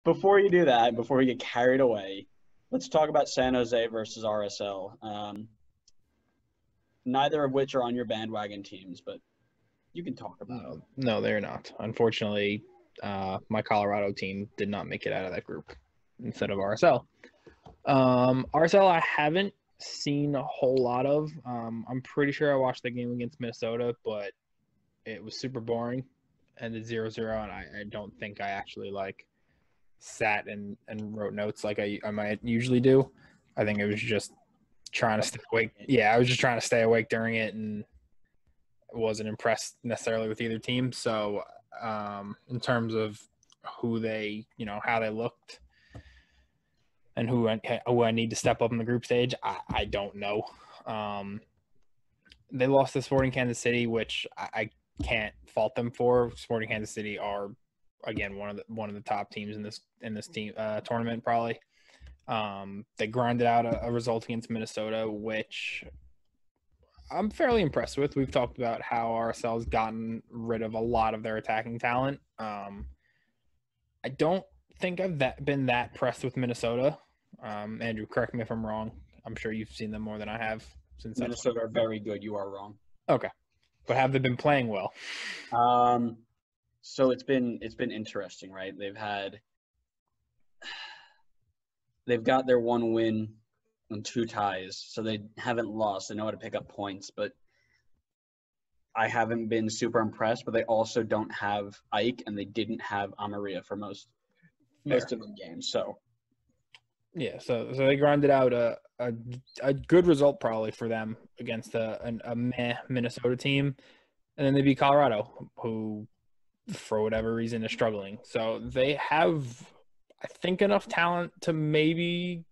before you do that, before we get carried away, let's talk about San Jose versus RSL. Neither of which are on your bandwagon teams, but you can talk about them. No, they're not. Unfortunately, my Colorado team did not make it out of that group instead of RSL. RSL, I haven't seen a whole lot of. I'm pretty sure I watched the game against Minnesota, but it was super boring. Ended 0-0, and I don't think I actually sat and wrote notes like I might usually do. I think it was just trying to stay awake. Yeah, I was just trying to stay awake during it, and wasn't impressed necessarily with either team. So in terms of who they, how they looked and who I need to step up in the group stage, I don't know. They lost to Sporting Kansas City, which I can't fault them for. Sporting Kansas City are, again, one of the top teams in this team tournament probably. They grinded out a result against Minnesota, which I'm fairly impressed with. We've talked about how RSL's gotten rid of a lot of their attacking talent. I don't think I've been that impressed with Minnesota. Andrew, correct me if I'm wrong. I'm sure you've seen them more than I have. Since Minnesota are very good. You are wrong. Okay, but have they been playing well? So it's been interesting, right? They've got their one win and 2 ties, so they haven't lost. They know how to pick up points, but I haven't been super impressed. But they also don't have Ike, and they didn't have Amaria for most of the games. So yeah, so they grinded out a good result probably for them against a meh Minnesota team, and then they beat Colorado, who for whatever reason is struggling. So they have, I think, enough talent to maybe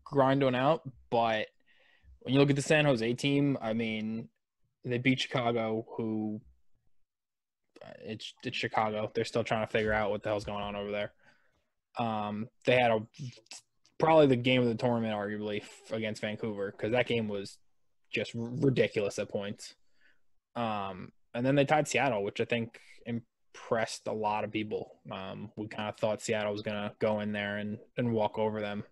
grind one out. But when you look at the San Jose team, I mean, they beat Chicago, who it's Chicago. They're still trying to figure out what the hell's going on over there. They had probably the game of the tournament, arguably, against Vancouver, because that game was just ridiculous at points. And then they tied Seattle, which I think impressed a lot of people. We kind of thought Seattle was going to go in there and walk over them.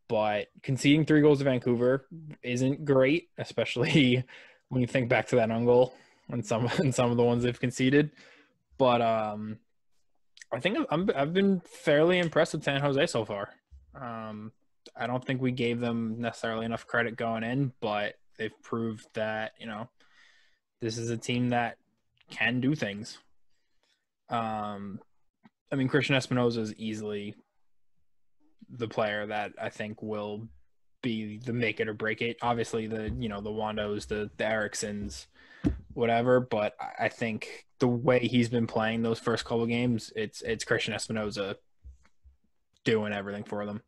But conceding 3 goals to Vancouver isn't great, especially when you think back to that own goal and some of the ones they've conceded. But I think I've been fairly impressed with San Jose so far. I don't think we gave them necessarily enough credit going in, but they've proved that this is a team that can do things. I mean, Christian Espinoza is easily the player that I think will be the make it or break it. Obviously, the Wandos, the Ericssons, whatever. But I think the way he's been playing those first couple games, it's Christian Espinoza doing everything for them.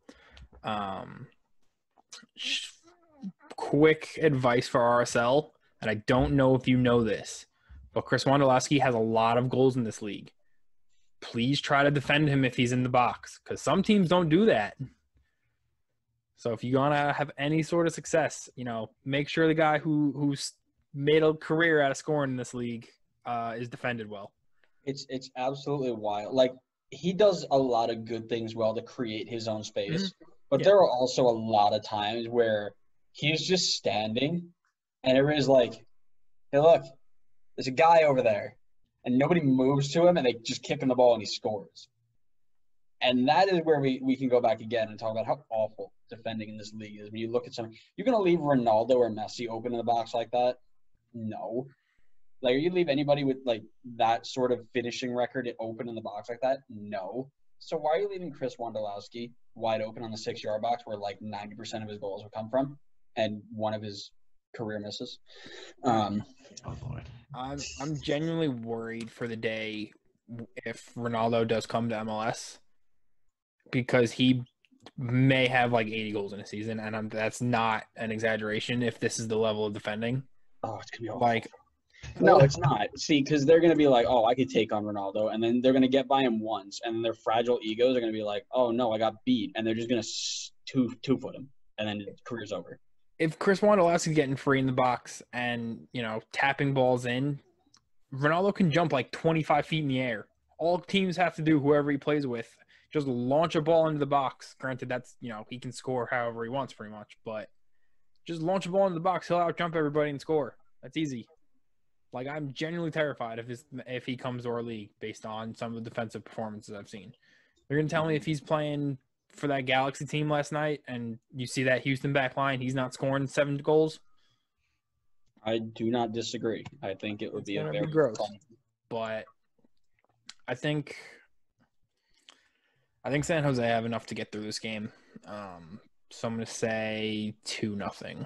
Quick advice for RSL, and I don't know if you know this, but Chris Wondolowski has a lot of goals in this league. Please try to defend him if he's in the box, because some teams don't do that. So if you're gonna have any sort of success, make sure the guy who's made a career out of scoring in this league is defended well. It's absolutely wild. Like, he does a lot of good things well to create his own space, but there are also a lot of times where he's just standing, and everybody's like, "Hey, look, there's a guy over there," and nobody moves to him, and they just kick him the ball, and he scores. And that is where we can go back again and talk about how awful defending in this league is. When you look at you're going to leave Ronaldo or Messi open in the box like that? No. Like, you leave anybody with, that sort of finishing record open in the box like that? No. So why are you leaving Chris Wondolowski wide open on the 6-yard box where, 90% of his goals will come from and one of his career misses? I'm genuinely worried for the day if Ronaldo does come to MLS, because he may have 80 goals in a season, and that's not an exaggeration if this is the level of defending. Oh, it's going to be awful. No, it's not. See, because they're going to be like, "Oh, I could take on Ronaldo," and then they're going to get by him once, and then their fragile egos are going to be like, "Oh, no, I got beat," and they're just going to two-foot him, and then his career's over. If Chris Wondolowski's getting free in the box and, tapping balls in, Ronaldo can jump 25 feet in the air. All teams have to do, whoever he plays with, just launch a ball into the box. Granted, that's, he can score however he wants pretty much, but just launch a ball into the box. He'll out-jump everybody and score. That's easy. Like, I'm genuinely terrified if he comes to our league based on some of the defensive performances I've seen. You're going to tell me if he's playing for that Galaxy team last night and you see that Houston back line, he's not scoring 7 goals? I do not disagree. I think it would be a very gross. fun. But I think San Jose have enough to get through this game. So I'm going to say 2-0.